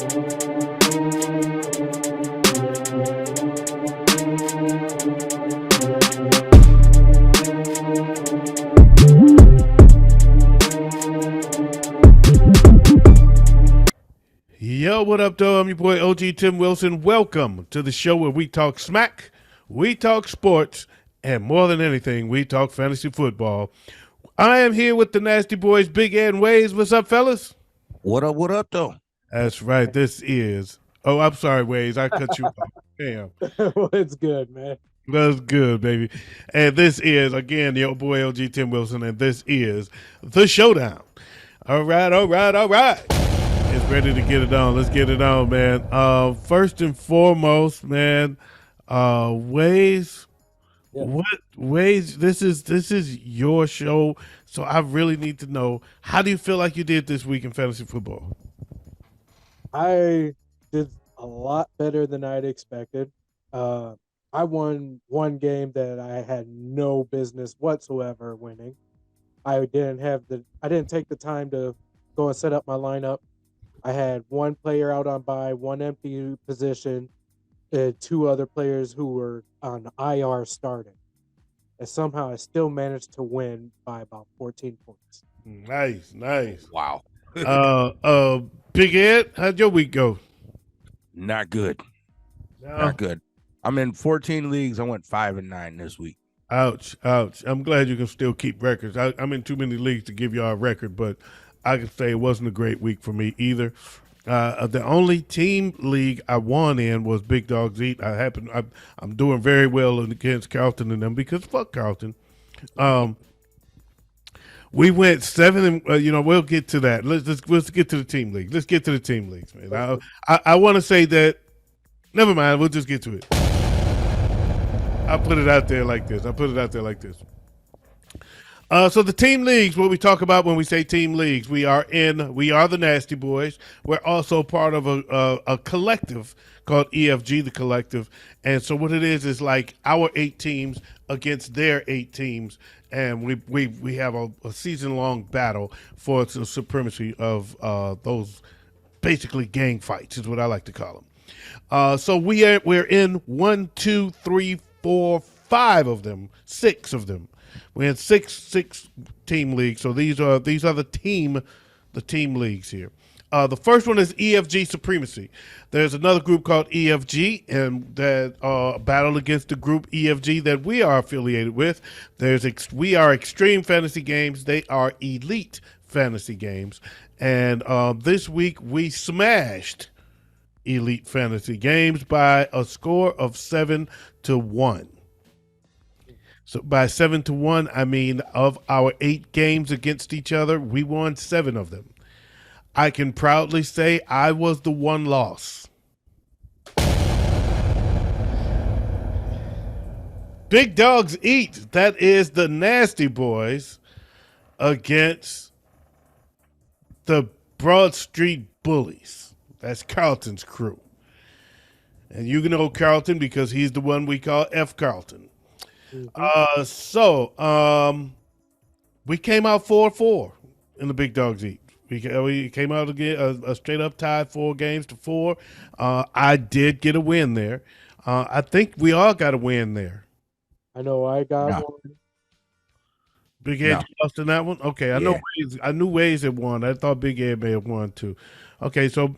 Yo, what up, though? I'm your boy OG Tim Wilson. Welcome to the show where we talk smack, we talk sports, and more than anything, we talk fantasy football. I am here with the Nasty Boys, Big Ed and Ways. What's up, fellas? What up, though? That's right. This is. Oh, I'm sorry, Ways. I cut you off. Damn. Well, it's good, man. That's good, baby. And this is, again, your boy OG Tim Wilson, and this is the Showdown. All right, all right, all right. It's ready to get it on. Let's get it on, man. First and foremost, man, Ways. Yeah. What Ways? This is your show, so I really need to know, how do you feel like you did this week in fantasy football? I did a lot better than I'd expected. I won one game that I had no business whatsoever winning. I didn't take the time to go and set up my lineup. I had one player out on bye, one empty position, and two other players who were on IR starting. And somehow I still managed to win by about 14 points. Nice. Wow. Big Ed, how'd your week go? Not good. No. Not good. I'm in 14 leagues. I went 5-9 this week. Ouch. I'm glad you can still keep records. I'm in too many leagues to give y'all a record, but I can say it wasn't a great week for me either. The only team league I won in was Big Dogs Eat. I'm doing very well against Carlton and them because fuck Carlton. We went 7. We'll get to that. Let's get to the team league. Let's get to the team leagues, man. I want to say that. Never mind. We'll just get to it. I'll put it out there like this. So the team leagues, what we talk about when we say team leagues, we are the Nasty Boys. We're also part of a collective called EFG, the collective. And so what it is like our 8 teams against their 8 teams, and we have a season-long battle for the supremacy of those basically gang fights is what I like to call them. So we're in 1, 2, 3, 4, 5 of them, 6 of them. We had six team leagues, so these are the team leagues here. The first one is EFG Supremacy. There's another group called EFG, and that battle against the group EFG that we are affiliated with. We are Extreme Fantasy Games. They are Elite Fantasy Games, and this week we smashed Elite Fantasy Games by a score of 7-1. So by 7-1, I mean of our 8 games against each other, we won 7 of them. I can proudly say I was the one loss. Big Dogs Eat. That is the Nasty Boys against the Broad Street Bullies. That's Carlton's crew. And you know Carlton because he's the one we call F. Carlton. Mm-hmm. We came out 4-4 in the Big Dogs Eat. We came out again a straight up tie, 4 games to 4. I did get a win there. I think we all got a win there. I know I got one. Big Ed lost in that one. Okay, I knew Ways had won. I thought Big Ed may have won too. Okay, so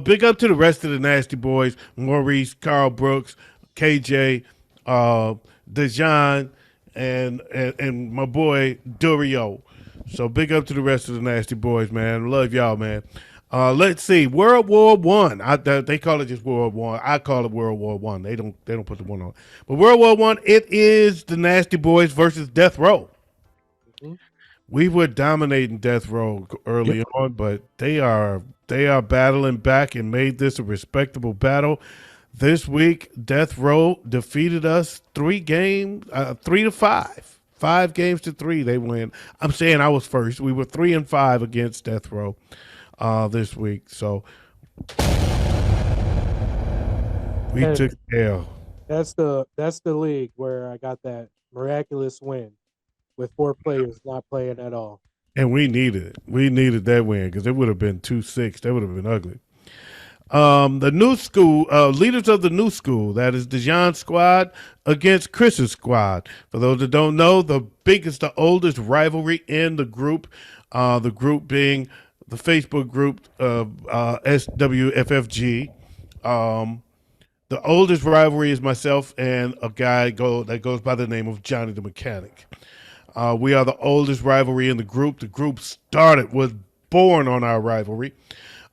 big up to the rest of the Nasty Boys: Maurice, Carl Brooks, KJ, Dejan, and my boy Durio. So big up to the rest of the Nasty Boys, man. Love y'all, man. Let's see. World War One. They call it just World War. I call it World War One. They don't put the one on. But World War One, it is the Nasty Boys versus Death Row. Mm-hmm. We were dominating Death Row early on, but they are battling back and made this a respectable battle. This week, Death Row defeated us 3-5. 5 games to 3, they win. I'm saying I was first. We were 3-5 against Death Row this week. So we took L. That's the league where I got that miraculous win with 4 players not playing at all. And we needed it. We needed that win because it would have been 2-6. That would have been ugly. The new school, leaders of the new school, that is Dejan's squad against Chris's squad. For those that don't know, the biggest, the oldest rivalry in the group being the Facebook group of SWFFG. Um, the oldest rivalry is myself and a guy that goes by the name of Johnny the Mechanic. We are the oldest rivalry in the group. The group was born on our rivalry.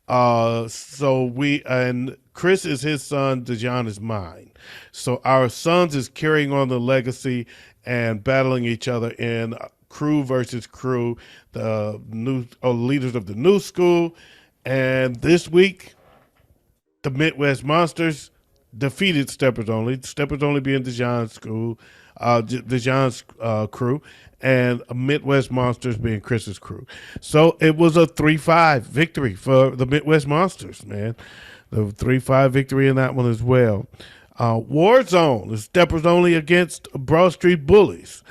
So we and Chris is his son, Dejan is mine. So our sons is carrying on the legacy and battling each other in crew versus crew, the new leaders of the new school. And this week, the Midwest Monsters defeated Steppers Only. Steppers Only being Dejan's school, Dejan's crew, and Midwest Monsters being Chris's crew. So it was a 3-5 victory for the Midwest Monsters, man. The 3-5 victory in that one as well. Warzone is Steppers Only against Broad Street Bullies.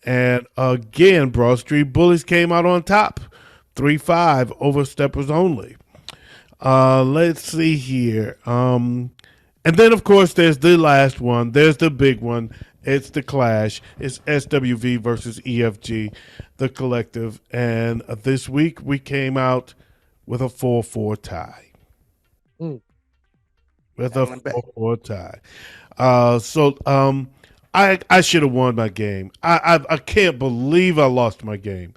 And again, Broad Street Bullies came out on top, 3-5 over Steppers Only. Let's see here. And then, of course, there's the last one. There's the big one. It's the clash. It's SWV versus EFG, the collective. And this week we came out with a 4-4 tie. Mm. With a 4-4 tie. I should have won my game. I can't believe I lost my game.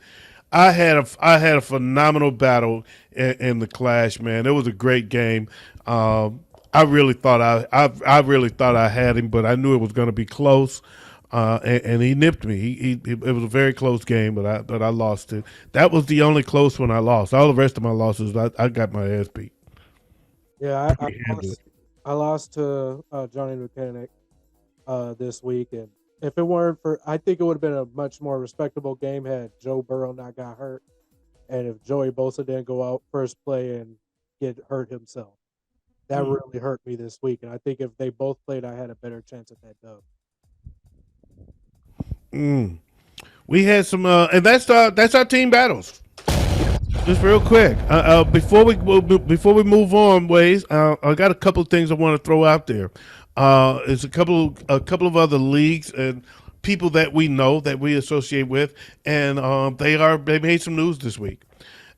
I had a phenomenal battle in the clash, man. It was a great game. I really thought I really thought I had him, but I knew it was going to be close. And he nipped me. It was a very close game, but I lost it. That was the only close one I lost. All the rest of my losses, I got my ass beat. Yeah, I lost to Johnny Mechanic this week, and if it weren't for, I think it would have been a much more respectable game had Joe Burrow not got hurt, and if Joey Bosa didn't go out first play and get hurt himself. That really hurt me this week, and I think if they both played, I had a better chance at that dub. We had some, and that's our team battles. Just real quick, before we move on, ways, I got a couple of things I want to throw out there. It's a couple of other leagues and people that we know that we associate with, and they made some news this week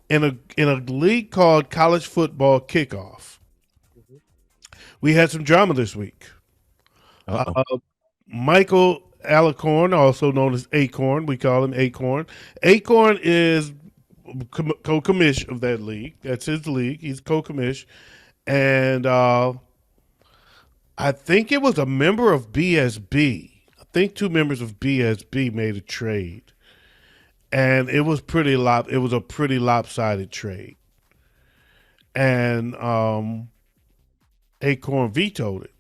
in a league called College Football Kickoff. We had some drama this week. Michael Alicorn, also known as Acorn, we call him Acorn. Acorn is co-commish of that league. That's his league. He's co-commish, and I think it was a member of BSB. I think two members of BSB made a trade, and it was a pretty lopsided trade, and Acorn vetoed it.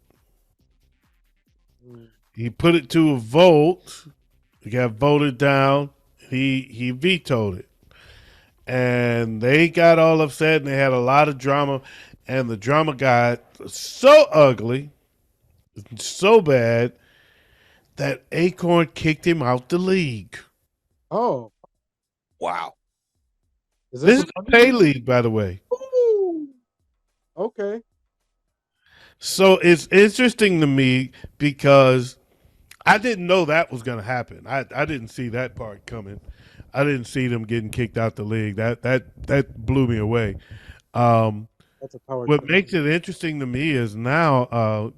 He put it to a vote. It got voted down. He vetoed it. And they got all upset and they had a lot of drama. And the drama got so ugly, so bad, that Acorn kicked him out the league. Oh. Wow. This is a pay league, by the way. Ooh. Okay. So it's interesting to me because I didn't know that was going to happen. I didn't see that part coming. I didn't see them getting kicked out the league. That blew me away. That's a power. What makes it interesting to me is now,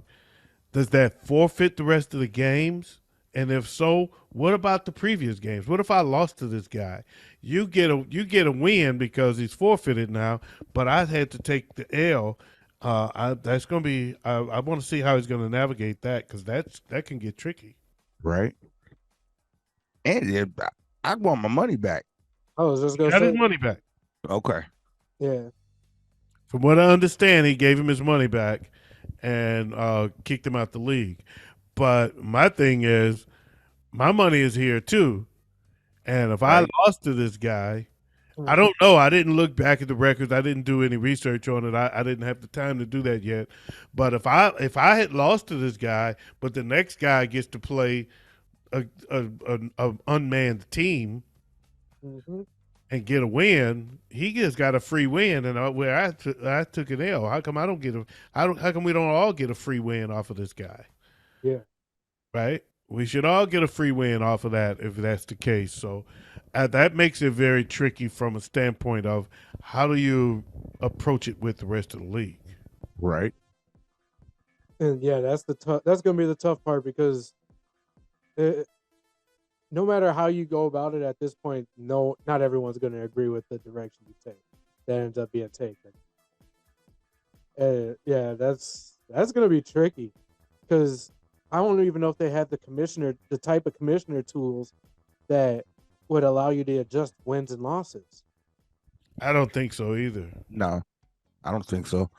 does that forfeit the rest of the games? And if so, what about the previous games? What if I lost to this guy? You get a win because he's forfeited now, but I had to take the L. That's going to be. I want to see how he's going to navigate that because that can get tricky. Right. And I want my money back. I was just going to Got say his money back. Okay. Yeah. From what I understand, he gave him his money back and kicked him out the league. But my thing is, my money is here too. And if I lost to this guy, I don't know. I didn't look back at the records. I didn't do any research on it. I didn't have the time to do that yet. But if I had lost to this guy, but the next guy gets to play a unmanned team, and get a win, he just got a free win, and where I took an L. How come I don't get a? How come we don't all get a free win off of this guy? Yeah. Right? We should all get a free win off of that if that's the case. So that makes it very tricky from a standpoint of how do you approach it with the rest of the league. Right. And yeah, that's that's gonna be the tough part because no matter how you go about it at this point, not everyone's gonna agree with the direction you take. That ends up being taken. Yeah, that's gonna be tricky because I don't even know if they have the type of commissioner tools that would allow you to adjust wins and losses. I don't think so either. No, I don't think so.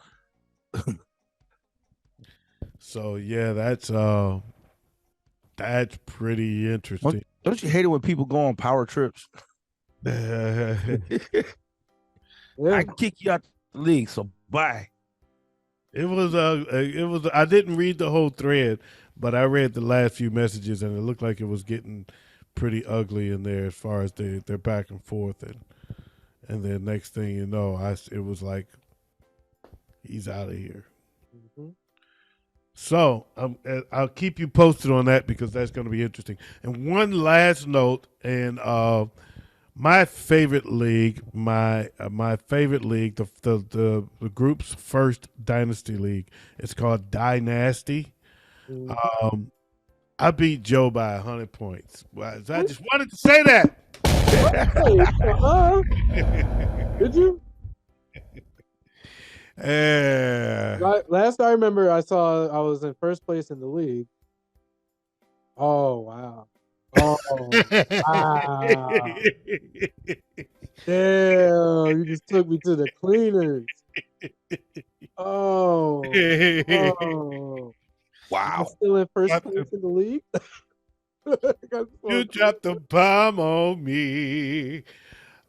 So yeah, that's pretty interesting. Don't you hate it when people go on power trips? Yeah. I can kick you out the league, so bye. It was I didn't read the whole thread, but I read the last few messages, and it looked like it was getting pretty ugly in there as far as they're back and forth, and then next thing you know, it was like he's out of here. Mm-hmm. So I'll keep you posted on that because that's going to be interesting. And one last note, and my favorite league, my favorite league, the group's first dynasty league. It's called Dynasty. Mm-hmm. I beat Joe by 100 points. I just wanted to say that. Did you? Yeah. Last I remember, I was in first place in the league. Oh wow! Oh wow! Damn! You just took me to the cleaners. Oh, oh! Wow. I'm still in first place in the league. You dropped the bomb on me.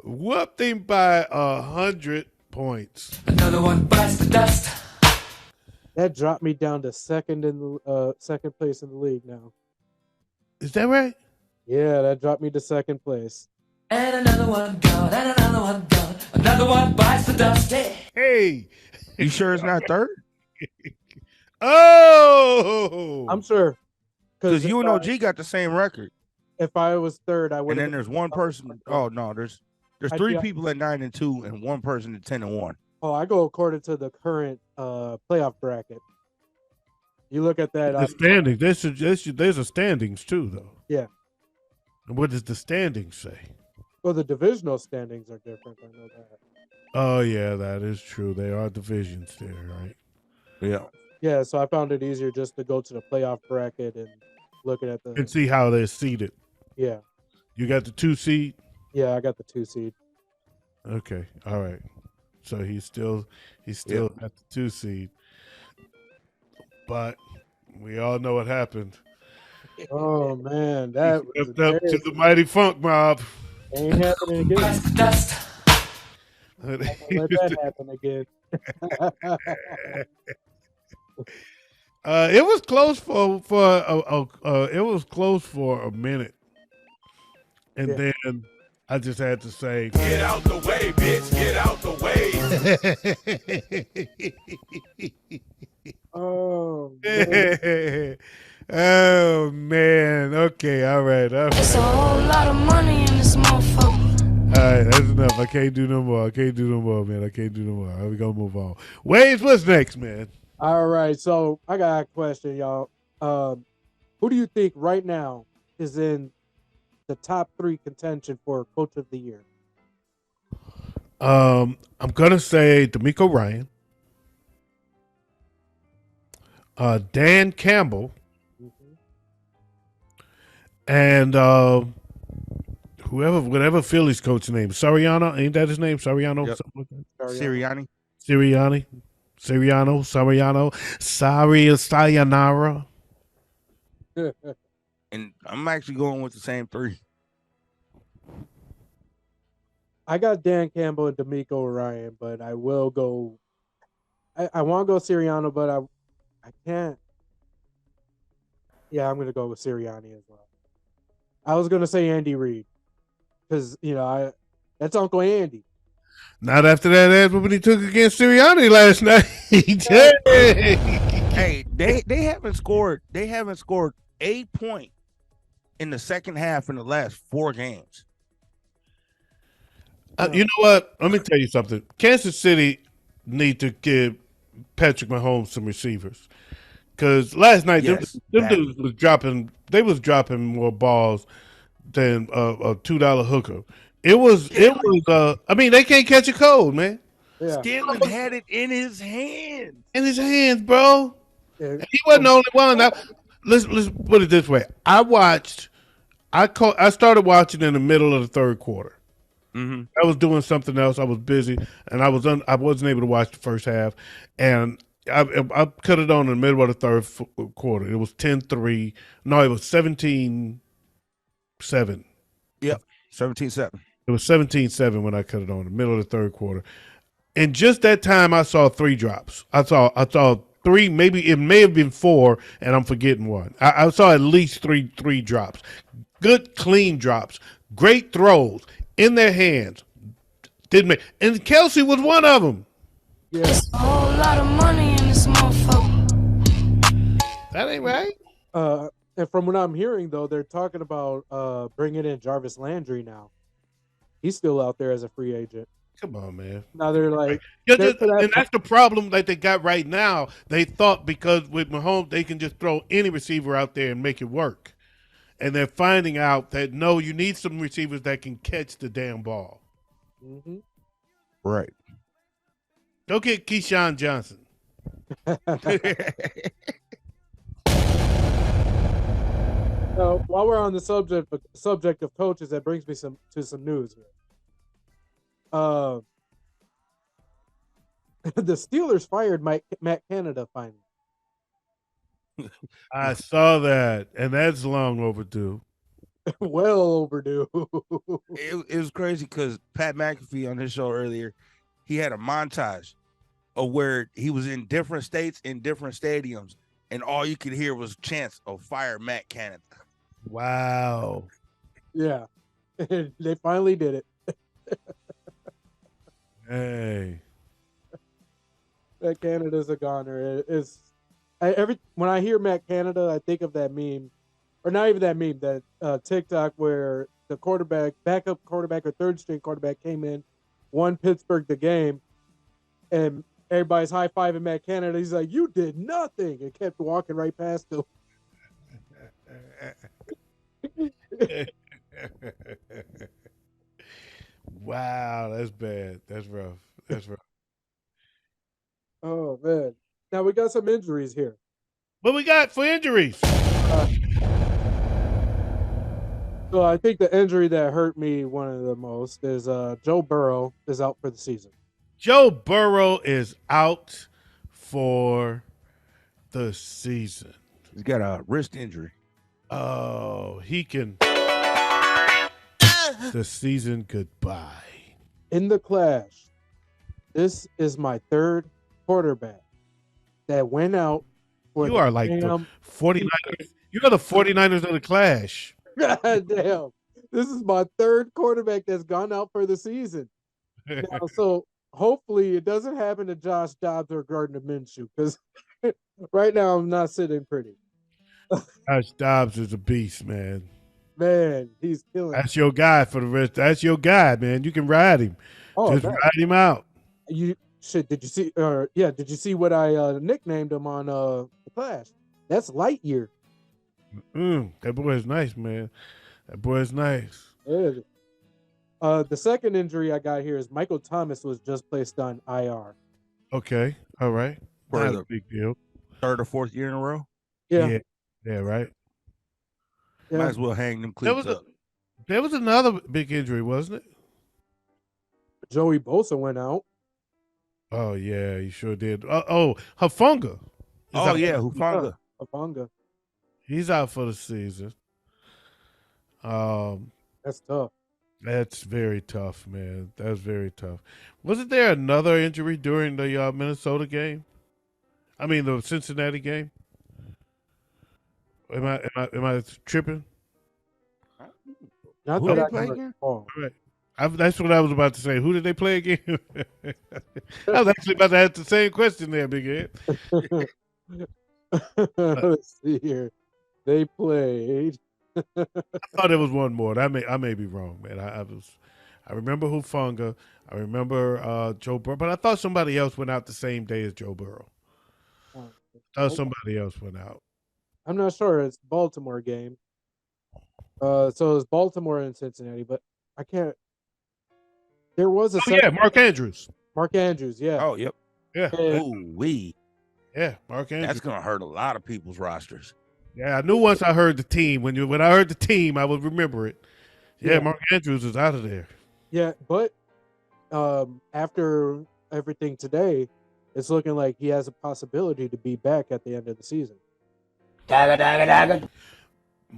Whooped him by 100 points. Another one bites the dust. That dropped me down to second place in the league now. Is that right? Yeah, that dropped me to second place. And another one gone, and another one gone. Another one bites the dust. Hey. You sure it's not third? Oh. I'm sure. Because UNOG got the same record. If I was third, I would. And then there's one person. Oh no, there's three people at 9-2 and one person at 10-1. Oh, I go according to the current playoff bracket. You look at that. The standings. There's a standings too, though. Yeah. And what does the standings say? Well, the divisional standings are different. I know that. Oh yeah, that is true. There are divisions there, right? Yeah. Yeah, so I found it easier just to go to the playoff bracket and look at and see how they're seeded. Yeah. You got the 2 seed? Yeah, I got the 2 seed. Okay. All right. So he's still at the 2 seed. But we all know what happened. Oh man, that was up to the mighty funk mob. Ain't happening again. Let that happen again. It was close for a minute, and then I just had to say, "Get out the way, bitch! Get out the way!" Oh man. Oh man. Okay. All right. There's a whole lot of money in this motherfucker. All right, that's enough. I can't do no more, man. I can't do no more. We gonna move on. Waves, what's next, man? All right, so I got a question, y'all. Who do you think right now is in the top 3 contention for Coach of the Year? I'm gonna say D'Amico Ryan, Dan Campbell, and whatever Philly's coach name, Soriano, ain't that his name? Soriano, yep. Something like that? Sirianni. Sayonara. And I'm actually going with the same 3. I got Dan Campbell and D'Amico Ryan, but I will go. I want to go Sirianni, but I can't. Yeah, I'm going to go with Sirianni as well. I was going to say Andy Reid because That's Uncle Andy. Not after that ass whooping he took against Sirianni last night. Hey, they haven't scored. They haven't scored 8 points in the second half in the last 4 games. You know what? Let me tell you something. Kansas City need to give Patrick Mahomes some receivers. Because last night, Yes, them dudes was dropping. They was dropping more balls than a $2 hooker. It was. I mean, they can't catch a cold, man. Yeah. Skillen had it in his hands. In his hands, bro. Yeah. He wasn't the only one. Now, let's put it this way. I started watching in the middle of the third quarter. Mm-hmm. I was doing something else. I was busy, and I wasn't able to watch the first half. And I cut it on in the middle of the third quarter. It was 10-3. No, it was 17-7. Yep, 17-7. It was 17-7 when I cut it on in the middle of the third quarter. And just that time, I saw 3 drops. I saw 3, maybe it may have been 4, and I'm forgetting one. I saw at least three drops. Good, clean drops. Great throws in their hands. Didn't make, and Kelsey was one of them. Yeah. There's a whole lot of money in this motherfucker. That ain't right. And from what I'm hearing, though, they're talking about bringing in Jarvis Landry now. He's still out there as a free agent. Come on, man. Now they're like, And that's the problem that they got right now. They thought because with Mahomes, they can just throw any receiver out there and make it work. And they're finding out that, no, you need some receivers that can catch the damn ball. mm-hmm. Right. Go get Keyshawn Johnson. While we're on the subject of coaches, that brings me some news here. The Steelers fired Matt Canada finally. I saw that, and that's long overdue. Well overdue. It was crazy because Pat McAfee on his show earlier, he had a montage of where he was in different states in different stadiums, and all you could hear was chants of "Fire Matt Canada." Wow. Yeah, they finally did it. Hey. Matt Canada's a goner. When I hear Matt Canada, I think of that meme, or not even that meme, that TikTok where the backup quarterback or third string quarterback came in, won Pittsburgh the game, and everybody's high fiving Matt Canada. He's like, "You did nothing," and kept walking right past him. Wow, that's bad. That's rough. That's rough. Oh man! Now we got some injuries here. What we got for injuries? So I think the injury that hurt me one of the most is Joe Burrow is out for the season. Joe Burrow is out for the season. He's got a wrist injury. Oh, he can. The season goodbye. In the clash, this is my third quarterback that went out for You are like the 49ers. You are the 49ers of the clash. God damn. This is my third quarterback that's gone out for the season. Now, so hopefully it doesn't happen to Josh Dobbs or Gardner Minshew, because right now I'm not sitting pretty. Josh Dobbs is a beast, man. Man, he's killing. That's your guy for the rest. That's your guy, man. You can ride him. Just man. ride him out. Did you see? Did you see what I nicknamed him on the Clash? That's Lightyear. That boy is nice, man. That boy is nice. Yeah. The second injury I got here is Michael Thomas was just placed on IR. Okay, all right. For Not the a big deal. third or fourth year in a row. Yeah. Yeah, right. Yeah. Might as well hang them cleats up. There was another big injury, wasn't it? Joey Bosa went out. Oh yeah, he sure did. Hufanga. Oh yeah, Hufanga. Hufanga. He's out for the season. That's tough. That's very tough, man. That's very tough. Wasn't there another injury during the Minnesota game? I mean, the Cincinnati game. Am I tripping? Not Who that they I play can again? recall. All right. That's what I was about to say. Who did they play again? I was actually about to ask the same question there, Big Ed. Let's see here. They played. I thought there was one more. I may be wrong, man. I remember Hufanga. I remember Joe Burrow, but I thought somebody else went out the same day as Joe Burrow. I thought somebody else went out. I'm not sure. It's Baltimore game. So it's Baltimore and Cincinnati, but I can't. There was a Mark Andrews. Mark Andrews, yeah. Oh, yep. Yeah. Ooh-wee. Yeah, Mark Andrews. That's gonna hurt a lot of people's rosters. Yeah, I knew once I heard the team. When I heard the team, I would remember it. Yeah, Yeah. Mark Andrews is out of there. Yeah, but after everything today, it's looking like he has a possibility to be back at the end of the season.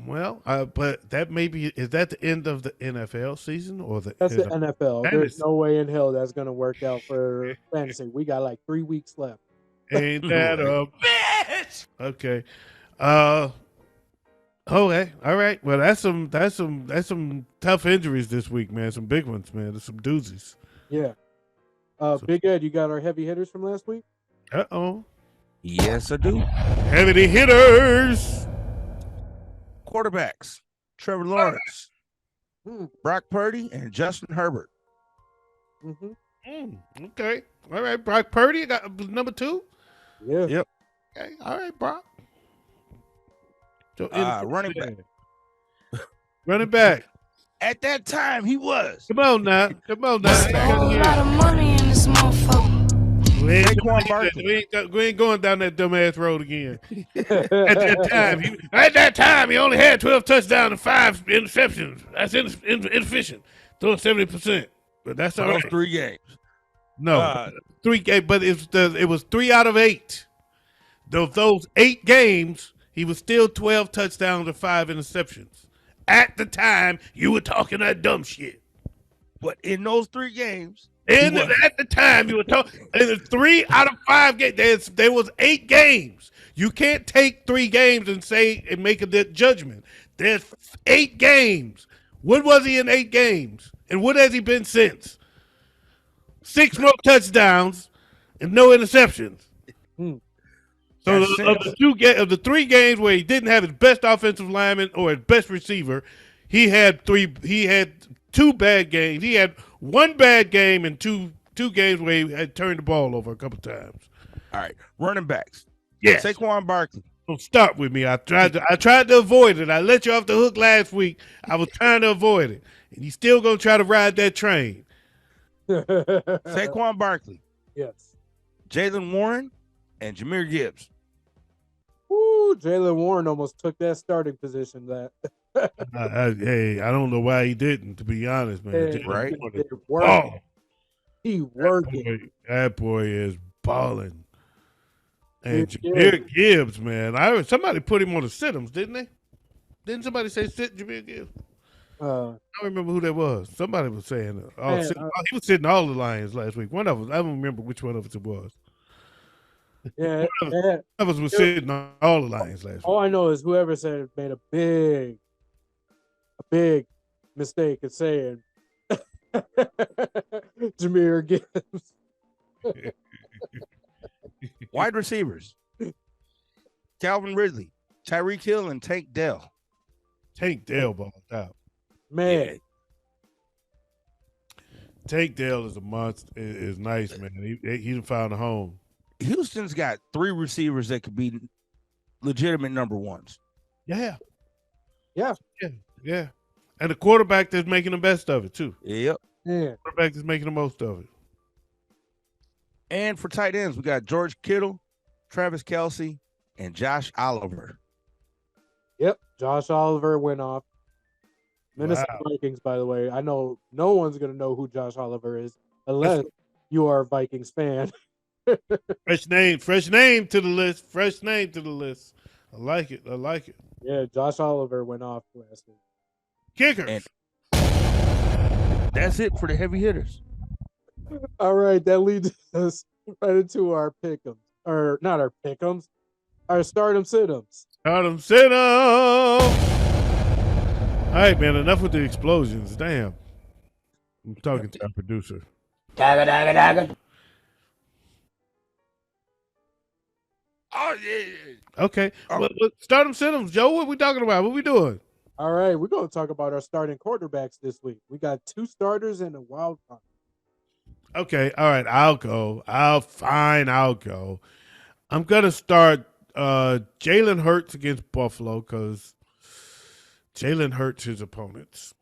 Well, but that is that the end of the NFL season or That's the NFL. fantasy? There's no way in hell that's going to work out for fantasy. We got like 3 weeks left. Ain't that a bitch? Okay. Okay. All right. Well, that's some tough injuries this week, man. Some big ones, man. There's some doozies. Yeah. Big Ed, you got our heavy hitters from last week? Uh-oh. Yes, I do. Heavy hitters. Quarterbacks: Trevor Lawrence, Brock Purdy, and Justin Herbert. Okay. All right. Brock Purdy was number 2. Yeah. Yep. Okay. All right, Brock. So Running back. Running back. At that time, he was. Come on now. Come on now. A whole lot of money in this motherfucker. Saquon Barkley. We ain't going down that dumbass road again. At that time, he only had 12 touchdowns and 5 interceptions. That's inefficient. Throwing 70%. But that's all Those right. 3 games. No, 3 games, but it was 3 out of 8. Those 8 games, he was still 12 touchdowns and 5 interceptions. At the time, you were talking that dumb shit. But in those 3 games, At the time, you were talking. 3 out of 5 games. There was 8 games. You can't take 3 games and make a judgment. There's 8 games. What was he in 8 games? And what has he been since? 6 more touchdowns and no interceptions. So of the 3 games where he didn't have his best offensive lineman or his best receiver, he had 2 bad games. He had 1 bad game and two games where he had turned the ball over a couple times. all right, running backs. Yes. Saquon Barkley. Don't start with me. I tried to avoid it. I let you off the hook last week. I was trying to avoid it. And you still gonna try to ride that train. Saquon Barkley. Yes. Jalen Warren and Jahmyr Gibbs. Woo, Jalen Warren almost took that starting position. Hey, I don't know why he didn't, to be honest, man. Hey, right. He working. That boy is balling. And Yeah. Jahmyr Gibbs, man. I heard somebody put him on the sit-ems, didn't they? Didn't somebody say sit Jahmyr Gibbs? I don't remember who that was. Somebody was saying he was sitting all the Lions last week. One of us, I don't remember which one of us it was. Yeah, One of us was sitting all the Lions last week. all I know is whoever said it made a big mistake in saying Jahmyr Gibbs. Wide receivers: Calvin Ridley, Tyreek Hill, and Tank Dell. Tank Dell balled out. Man, Tank Dell is a monster. Is nice, man. He found a home. Houston's got 3 receivers that could be legitimate number 1s. Yeah. Yeah. And the quarterback that's making the best of it too. Yep. yeah. Quarterback that's making the most of it. And for tight ends, we got George Kittle, Travis Kelce, and Josh Oliver. Yep. Josh Oliver went off. Minnesota Wow. Vikings, by the way. I know no one's gonna know who Josh Oliver is unless you are a Vikings fan. Fresh name to the list. Fresh name to the list. I like it. Yeah, Josh Oliver went off last week. Kickers. And that's it for the heavy hitters. All right, that leads us right into our pick'ems, or not our pick'ems, our stardom sit-ems. Got him sit up. All right, man. Enough with the explosions. Damn. I'm talking to our producer. Oh yeah. Okay. Oh. Well, start them, send them. Joe, what we talking about? What we doing? All right, we're going to talk about our starting quarterbacks this week. We got 2 starters and a wild card. Okay. All right. I'll go. I'll go. I'm gonna start Jalen Hurts against Buffalo because Jalen hurts his opponents.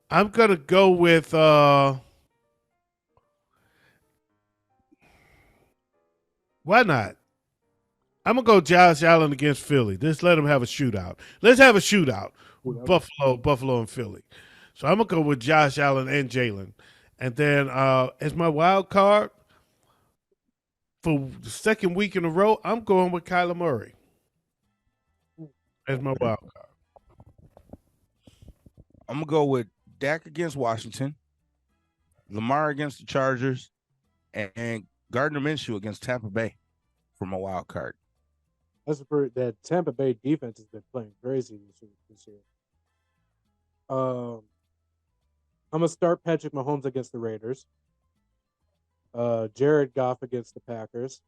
I'm gonna go with why not? I'm gonna go Josh Allen against Philly. Just let him have a shootout. Let's have a shootout. With Buffalo, and Philly. So I'm gonna go with Josh Allen and Jalen, and then as my wild card for the second week in a row, I'm going with Kyler Murray as my wild card. I'm gonna go with Dak against Washington, Lamar against the Chargers, and Gardner Minshew against Tampa Bay for my wild card. That Tampa Bay defense has been playing crazy this year. I'm gonna start Patrick Mahomes against the Raiders. Jared Goff against the Packers.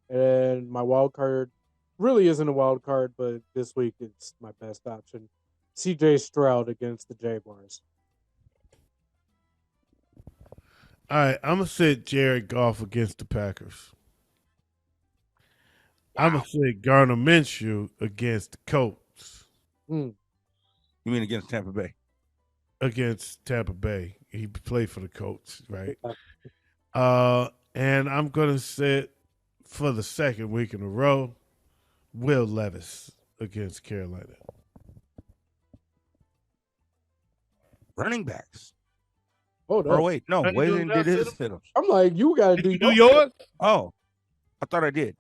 And my wild card really isn't a wild card, but this week it's my best option. CJ Stroud against the Jaguars. All right, I'm gonna sit Jared Goff against the Packers. I'm gonna sit Gardner Minshew against the Colts. Mm. You mean against Tampa Bay? Against Tampa Bay, he played for the Colts, right? Yeah. And I'm gonna sit for the second week in a row, Will Levis against Carolina. Running backs. Hold Or up. wait, no, How you Wade doing did now, his Sid? sit-ups. I'm like, you gotta Did do you do yours? Oh, I thought I did.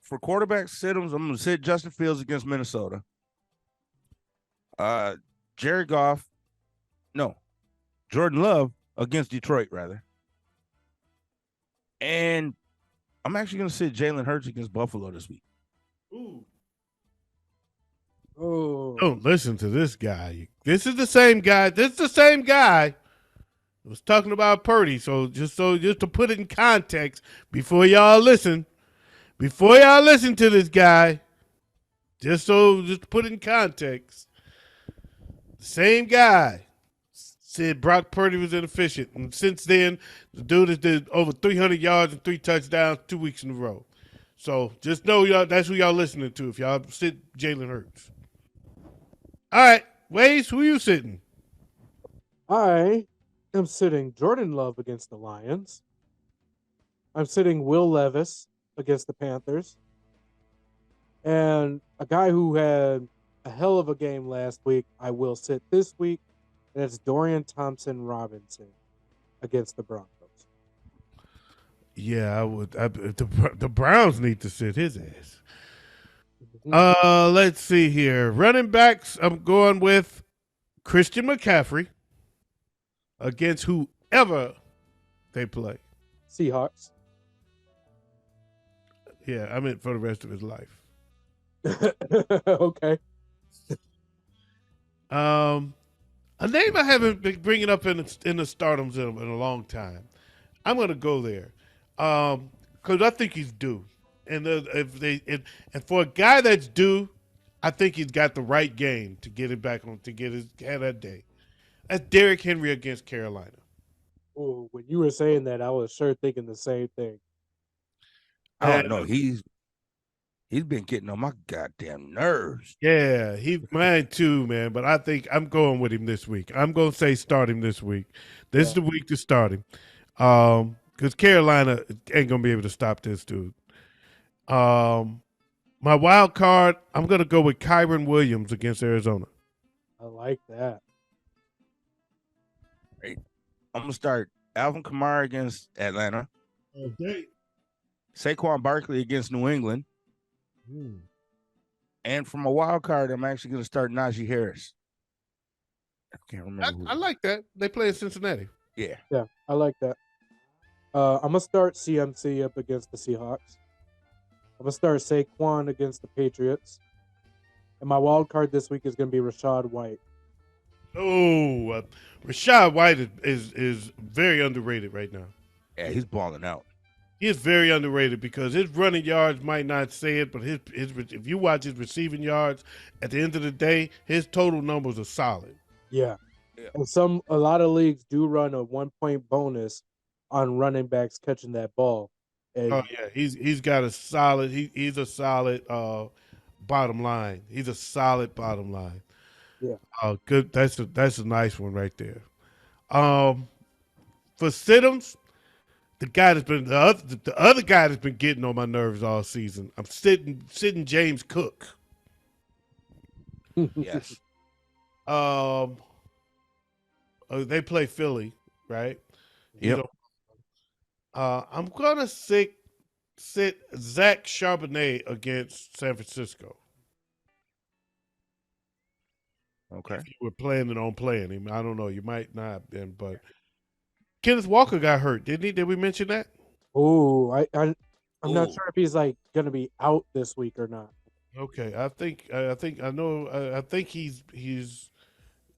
For quarterback sit-ups, I'm gonna sit Justin Fields against Minnesota. Jared Goff, no, Jordan Love against Detroit, rather. And I'm actually gonna sit Jalen Hurts against Buffalo this week. Ooh. Oh, Don't listen to this guy. This is the same guy. This is the same guy who was talking about Purdy. So just to put it in context, before y'all listen to this guy, just to put it in context, the same guy said Brock Purdy was inefficient, and since then the dude has did over 300 yards and 3 touchdowns 2 weeks in a row. So just know y'all that's who y'all listening to if y'all sit Jalen Hurts. All right, Waze, who you sitting? I am sitting Jordan Love against the Lions. I'm sitting Will Levis against the Panthers. And a guy who had a hell of a game last week, I will sit this week, and it's Dorian Thompson Robinson against the Broncos. Yeah, I would. The Browns need to sit his ass. Mhm. Let's see here. Running backs, I'm going with Christian McCaffrey against whoever they play. Seahawks. Yeah, I meant for the rest of his life. Okay. A name I haven't been bringing up in the Stardoms in a long time. I'm going to go there because I think he's due. And and for a guy that's due, I think he's got the right game to get it back on to get his have that day. That's Derrick Henry against Carolina. Oh, when you were saying that, I was sure thinking the same thing. Oh And, no, he's been getting on my goddamn nerves. yeah, he mine too, man. But I think I'm going with him this week. I'm going to say start him this week. This is the week to start him, because Carolina ain't going to be able to stop this dude. My wild card, I'm going to go with Kyron Williams against Arizona. I like that. I'm gonna start Alvin Kamara against Atlanta, Okay. Saquon Barkley against New England, and from a wild card, I'm actually gonna start Najee Harris. I can't remember. I like that. They play in Cincinnati. Yeah. Yeah, I like that. I'm gonna start CMC up against the Seahawks. I'm gonna start Saquon against the Patriots. And my wild card this week is going to be Rashad White. Oh, Rashad White is very underrated right now. Yeah, he's balling out. He is very underrated because his running yards might not say it, but his if you watch his receiving yards, at the end of the day, his total numbers are solid. Yeah. Yeah. And a lot of leagues do run a 1 point bonus on running backs catching that ball. And Oh yeah, he's got a solid. He's a solid bottom line. He's a solid bottom line. yeah. Good. That's a nice one right there. For Siddums, the other guy that's been getting on my nerves all season. I'm sitting James Cook. Yes. They play Philly, right? Yep. So, I'm gonna sit Zach Charbonnet against San Francisco. Okay. If you were planning on playing him, I don't know. You might not, then, but Kenneth Walker got hurt, didn't he? Did we mention that? Oh, I'm not Ooh. sure if he's like going to be out this week or not. Okay, I think he's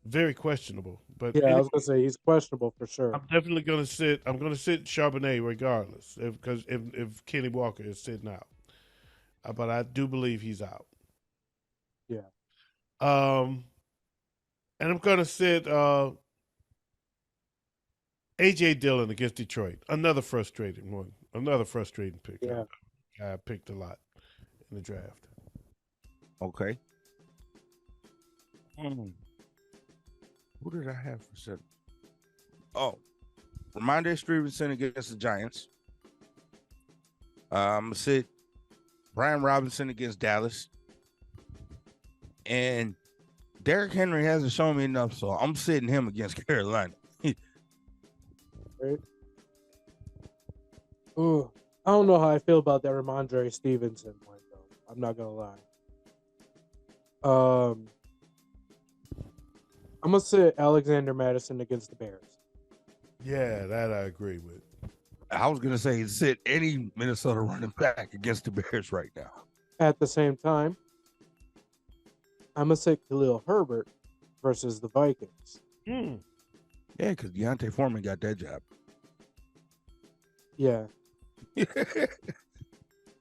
very questionable, but Yeah, I anyway, was going to say he's questionable for sure. I'm definitely gonna sit. I'm gonna sit Charbonnet regardless, because if Kenny Walker is sitting out, but I do believe he's out. Yeah. And I'm gonna sit AJ Dillon against Detroit. Another frustrating one. Another frustrating pick. Yeah. I picked a lot in the draft. Okay. Who did I have for set? Oh, Ramondre Stevenson against the Giants. I'm gonna sit Brian Robinson against Dallas, and Derrick Henry hasn't shown me enough, so I'm sitting him against Carolina. Right? Ooh, I don't know how I feel about that Ramondre Stevenson one though. I'm not gonna lie. I'm gonna sit Alexander Madison against the Bears. Yeah, that I agree with. I was gonna say sit any Minnesota running back against the Bears right now. At the same time, I'm gonna sit Khalil Herbert versus the Vikings. Hmm. Yeah, because Deontay Foreman got that job. Yeah,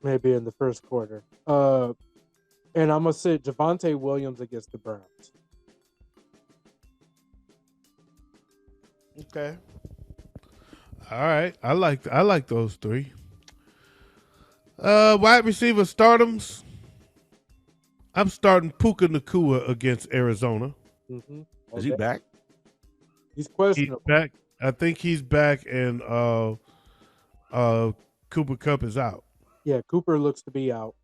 maybe in the first quarter. And I'm gonna sit Javonte Williams against the Browns. Okay. All right. I like those three. Wide receiver startums. I'm starting Puka Nakua against Arizona. Mm-hmm. Is he back? He's He's questionable. back. I think he's back, and Cooper Kupp is out. Yeah, Cooper looks to be out.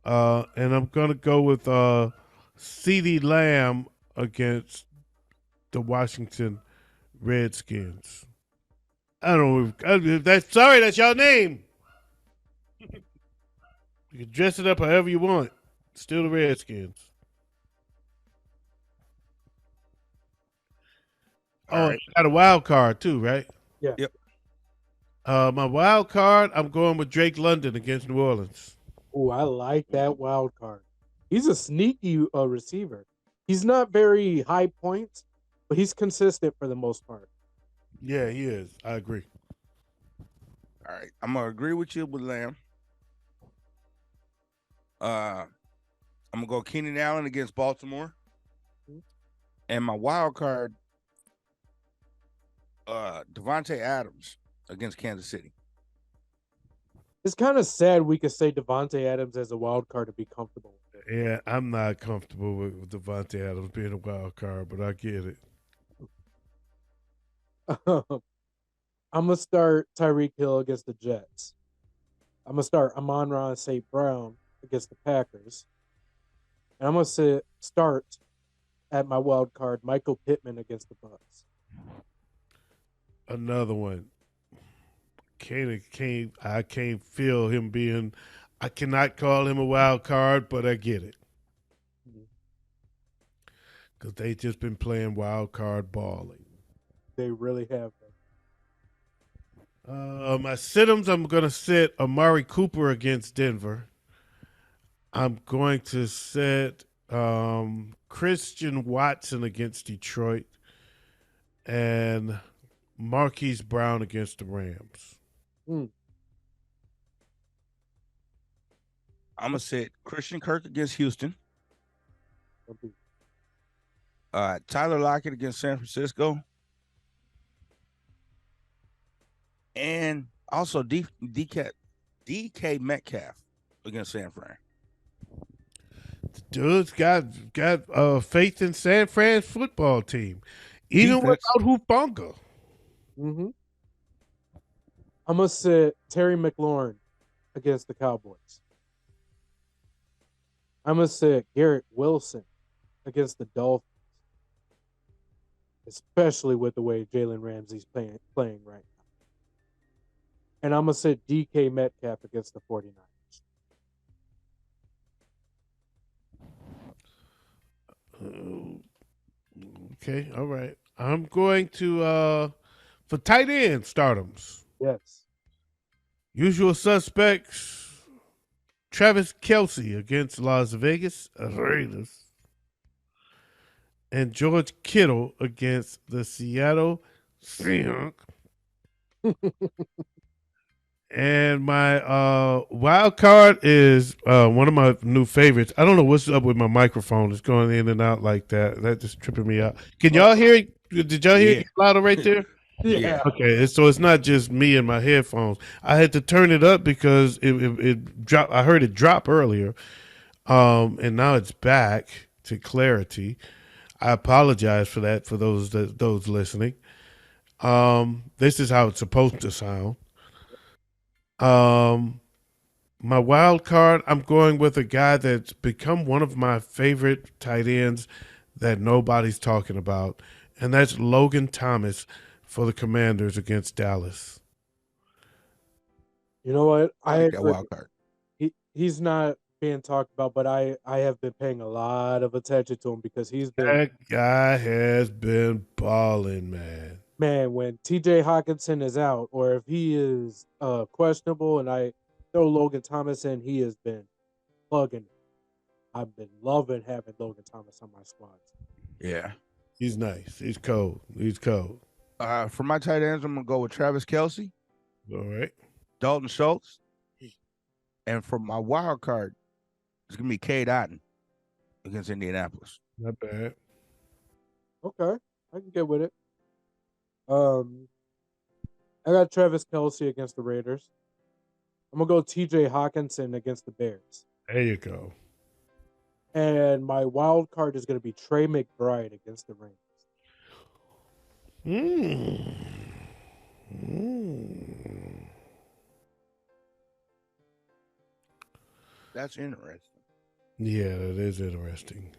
And I'm gonna go with CeeDee Lamb against the Washington Redskins. I don't know. That's your name. You can dress it up however you want. Still the Redskins. All right. I got a wild card too, right? Yeah. Yep. My wild card, I'm going with Drake London against New Orleans. Oh, I like that wild card. He's a sneaky receiver. He's not very high points, but he's consistent for the most part. Yeah, he is. I agree. All right. I'm gonna agree with you with Lamb. I'm gonna go Keenan Allen against Baltimore. And my wild card, Devontae Adams against Kansas City. It's kind of sad we could say Devontae Adams as a wild card to be comfortable with it. Yeah, I'm not comfortable with Devontae Adams being a wild card, but I get it. I'm gonna start Tyreek Hill against the Jets. I'm gonna start Amon-Ra St. Brown against the Packers. And I'm gonna start at my wild card Michael Pittman against the Bucks. Another one. I can't feel him being. I cannot call him a wild card, but I get it because they just been playing wild card balling. They really have been. My sit-ems, I'm gonna sit Amari Cooper against Denver. I'm going to set Christian Watson against Detroit and Marquise Brown against the Rams. Hmm. I'm gonna sit Christian Kirk against Houston. Okay. Tyler Lockett against San Francisco, and also DK Metcalf against San Fran. Dude's got faith in San Fran's football team, even Defense. without Hufanga. Mm-hmm. I'm gonna sit Terry McLaurin against the Cowboys. I'm gonna sit Garrett Wilson against the Dolphins, especially with the way Jalen Ramsey's playing right now. And I'm gonna sit DK Metcalf against the 49ers. Okay, all right. I'm going to for tight end stardoms. Yes. Usual suspects. Travis Kelce against Las Vegas Raiders. And George Kittle against the Seattle Seahawks. And my wild card is one of my new favorites. I don't know what's up with my microphone. It's going in and out like that. That just tripping me out. Can y'all hear it? Did y'all hear it louder right there? Yeah. Okay, so it's not just me and my headphones. I had to turn it up because it dropped. I heard it drop earlier, and now it's back to clarity. I apologize for that for those listening. This is how it's supposed to sound. My wild card, I'm going with a guy that's become one of my favorite tight ends that nobody's talking about, and that's Logan Thomas for the Commanders against Dallas. You know what? I like that wild card. He's not being talked about, but I have been paying a lot of attention to him because he's been That guy has been balling, man. When TJ Hawkinson is out or if he is questionable and I throw Logan Thomas in, he has been plugging it. I've been loving having Logan Thomas on my squads. Yeah. He's nice. He's cold. For my tight ends, I'm gonna go with Travis Kelce, All right. Dalton Schultz, and for my wild card, it's gonna be Cade Otton against Indianapolis. Not bad. Okay, I can get with it. I got Travis Kelce against the Raiders. I'm gonna go TJ Hawkinson against the Bears. There you go. And my wild card is gonna be Trey McBride against the Rams. That's interesting. Yeah, that is interesting.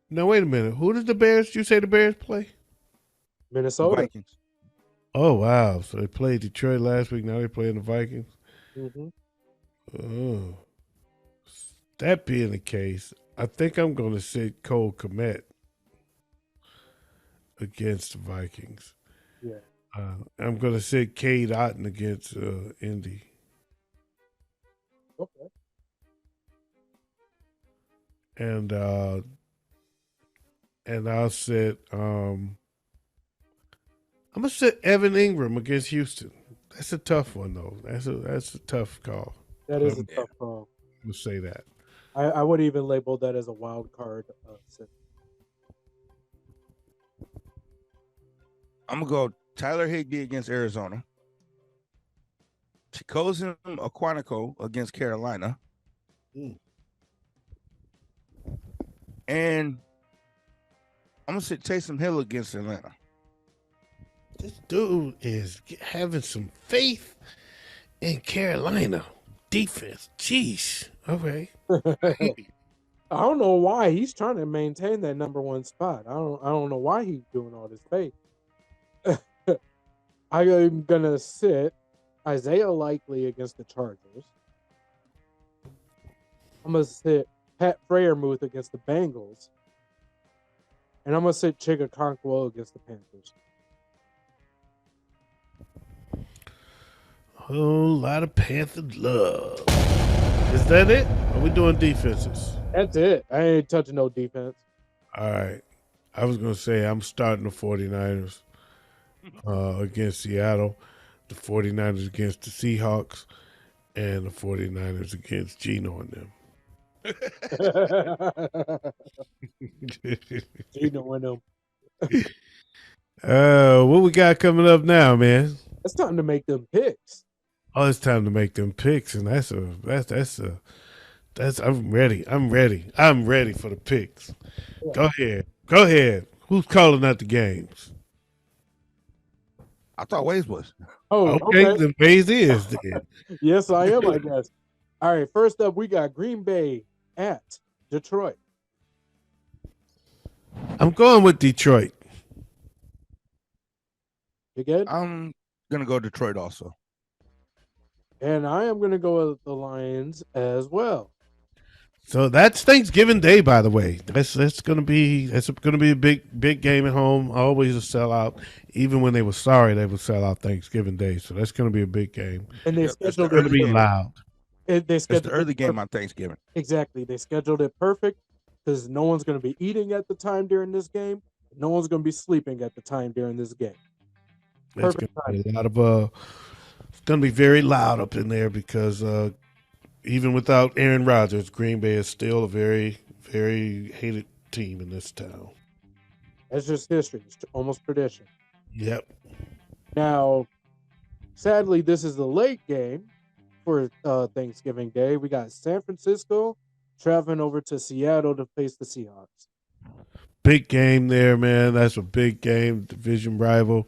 Now wait a minute. Who did the Bears? You say the Bears play? Minnesota. Vikings. Oh wow! So they played Detroit last week. Now they're playing the Vikings. Mm-hmm. Oh, that being the case, I think I'm going to sit Cole Kmet against the Vikings. Yeah. I'm going to sit Cade Otton against Indy. Okay. And I'll sit I'm gonna sit Evan Ingram against Houston. That's a tough one though. That's a tough call. That is a tough call. I'm gonna say that. I would even label that as a wild card. I'm gonna go Tyler Higbee against Arizona, Chikozim Aquanico against Carolina, and I'm gonna sit Taysom Hill against Atlanta. This dude is having some faith in Carolina defense. Jeez. Okay. I don't know why he's trying to maintain that number one spot. I don't know why he's doing all this faith. I am gonna sit Isaiah Likely against the Chargers. I'm gonna sit Pat Freiermuth against the Bengals, and I'm gonna sit Chig Okonkwo against the Panthers. Whole lot of Panther love. Is that it? Are we doing defenses? That's it. I ain't touching no defense. All right. I was going to say I'm starting the 49ers against Seattle, the 49ers against the Seahawks, and the 49ers against Geno and them. Gino win them. What we got coming up now, man? It's time to make them picks. Oh, it's time to make them picks, and that's I'm ready. I'm ready for the picks. Yeah. Go ahead. Who's calling out the games? I thought Waze was. Oh, Okay, okay. the phase is then. Yes, I am, I guess. All right, first up, we got Green Bay at Detroit. I'm going with Detroit. You good? I'm gonna go Detroit also. And I am going to go with the Lions as well. So that's Thanksgiving Day, by the way. That's gonna be a big game at home. Always a sellout. Even when they were sorry, they would sell out Thanksgiving Day. So that's gonna be a big game. And they Yep, that's scheduled the It's gonna it. be loud. They It's scheduled the early it game on Thanksgiving. Exactly. They scheduled it perfect because no one's going to be eating at the time during this game. No one's going to be sleeping at the time during this game. It's Perfect gonna be a lot of it's gonna be very loud up in there because even without Aaron Rodgers, Green Bay is still a very, very hated team in this town. That's just history. It's almost tradition. Yep. Now, sadly, this is the late game for Thanksgiving Day. We got San Francisco traveling over to Seattle to face the Seahawks. Big game there, man. That's a big game, division rival.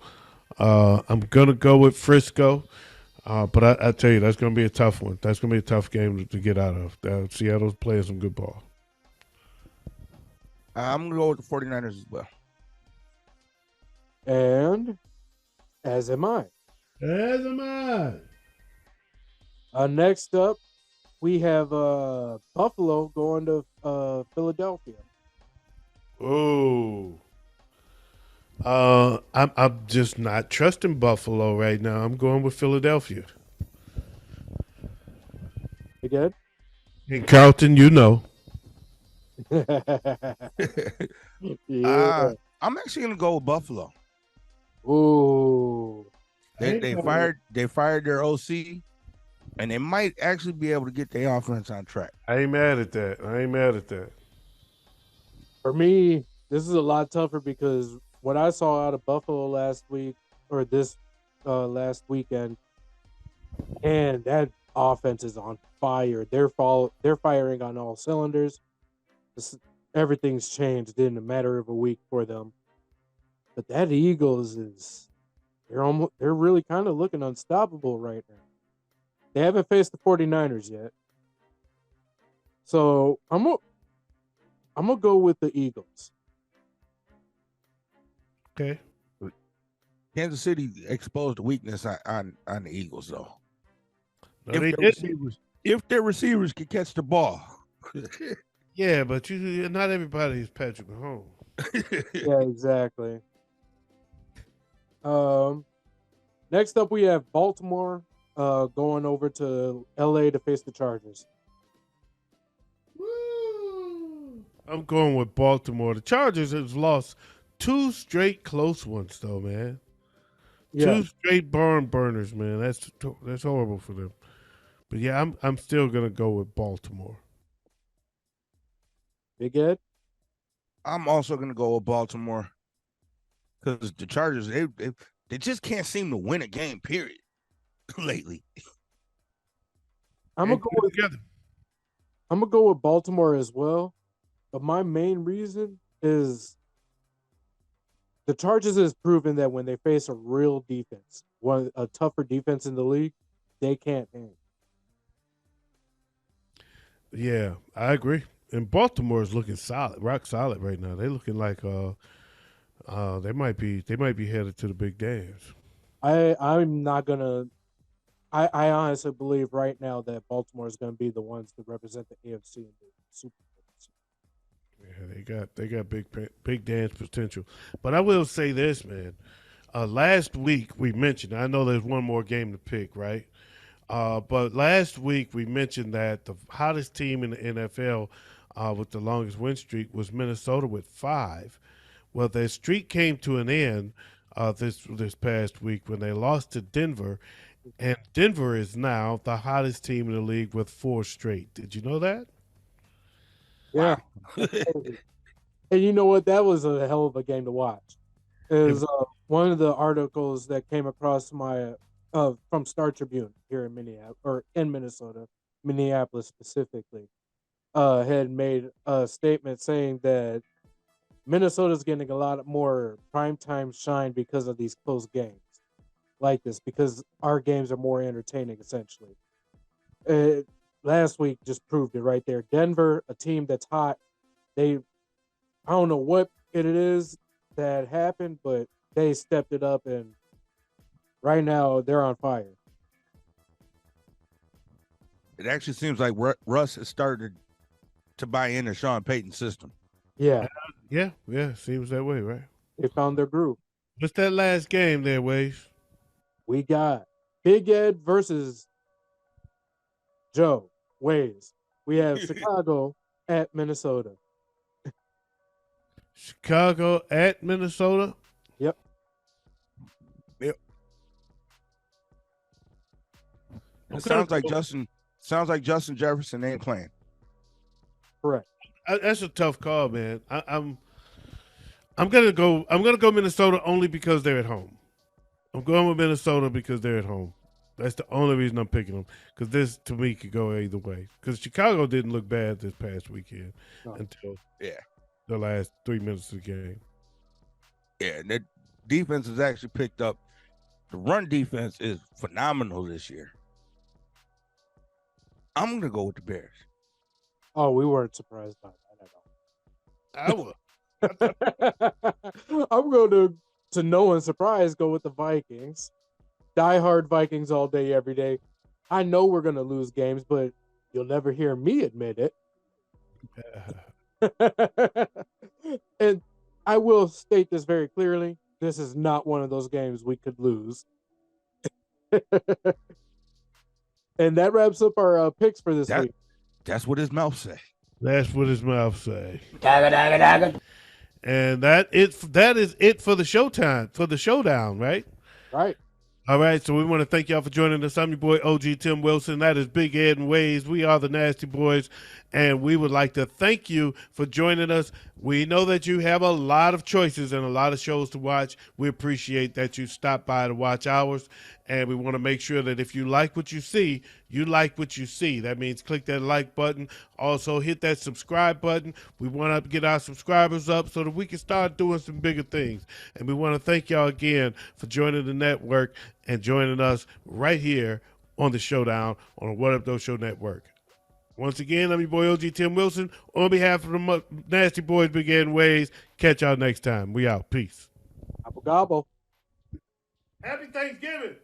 I'm gonna go with Frisco, but I tell you that's gonna be a tough one. That's gonna be a tough game to get out of. Seattle's playing some good ball. I'm gonna go with the 49ers as well. And as am I. As am I. Next up, we have Buffalo going to Philadelphia. Oh. I'm just not trusting Buffalo right now. I'm going with Philadelphia. You good? And Carlton, you know. Yeah. I'm actually gonna go with Buffalo. Ooh. They fired their OC, and they might actually be able to get their offense on track. I ain't mad at that. For me, this is a lot tougher because what I saw out of Buffalo last week or this last weekend, and that offense is on fire. They're firing on all cylinders. Everything's changed in a matter of a week for them. But that Eagles they're really kind of looking unstoppable right now. They haven't faced the 49ers yet. So I'm gonna go with the Eagles. Okay. Kansas City exposed the weakness on the Eagles, though. No, they didn't. If their receivers can catch the ball. Yeah, but not everybody is Patrick Mahomes. Yeah, exactly. Next up we have Baltimore going over to LA to face the Chargers. I'm going with Baltimore. The Chargers have lost 2 straight close ones, though, man. Yeah. 2 straight barn burners, man. That's horrible for them. But yeah, I'm still gonna go with Baltimore. Big Ed? I'm also gonna go with Baltimore because the Chargers they just can't seem to win a game. Period. Lately, I'm gonna go with Baltimore as well. But my main reason is the Chargers has proven that when they face a real defense, a tougher defense in the league, they can't hang. Yeah, I agree. And Baltimore is looking solid, rock solid right now. They're looking like they might be headed to the big dance. I'm not gonna. I honestly believe right now that Baltimore is going to be the ones to represent the AFC in the Super Bowl. Yeah, they got big dance potential. But I will say this, man. Last week we mentioned. I know there's one more game to pick, right? But last week we mentioned that the hottest team in the NFL with the longest win streak was Minnesota with 5. Well, their streak came to an end this past week when they lost to Denver, and Denver is now the hottest team in the league with 4 straight. Did you know that? Yeah. And you know what? That was a hell of a game to watch. Is one of the articles that came across my from Star Tribune here in Minneapolis or in Minnesota, Minneapolis specifically, had made a statement saying that Minnesota's getting a lot more primetime shine because of these close games like this, because our games are more entertaining essentially. Uh, Last week just proved it right there. Denver, a team that's hot, they I don't know what it is that happened, but they stepped it up, and right now they're on fire. It actually seems like Russ has started to buy into Sean Payton's system. Yeah, Yeah, seems that way, right? they found their groove. What's that last game there, Waze? We got Big Ed versus Joe Ways. We have Chicago at Minnesota. Chicago at Minnesota. Yep. It Okay. sounds like Justin Jefferson ain't playing. Correct. That's a tough call, man. I'm gonna go. I'm gonna go Minnesota only because they're at home. I'm going with Minnesota because they're at home. That's the only reason I'm picking them, because this to me could go either way. Because Chicago didn't look bad this past weekend until the last 3 minutes of the game. Yeah, and that defense has actually picked up. The run defense is phenomenal this year. I'm gonna go with the Bears. Oh, we weren't surprised by that I will. at all. I'm going to no one's surprise, go with the Vikings. Die hard Vikings all day, every day. I know we're going to lose games, but you'll never hear me admit it. And I will state this very clearly. This is not one of those games we could lose. And that wraps up our picks for this week. That's what his mouth say. That's what his mouth say. Dagger, dagger, dagger. And that is it for the showdown, right? Right. All right, so we want to thank y'all for joining us. I'm your boy OG Tim Wilson. That is Big Ed and Ways. We are the Nasty Boys, and we would like to thank you for joining us. We know that you have a lot of choices and a lot of shows to watch. We appreciate that you stopped by to watch ours, and we want to make sure that if you like what you see, you like what you see. That means click that like button. Also, hit that subscribe button. We want to get our subscribers up so that we can start doing some bigger things. And we want to thank y'all again for joining the network and joining us right here on the Showdown on the What Up Though Show Network. Once again, I'm your boy OG Tim Wilson. On behalf of the Nasty Boys, Big Ed and Ways, catch y'all next time. We out. Peace. Gobble, gobble. Happy Thanksgiving.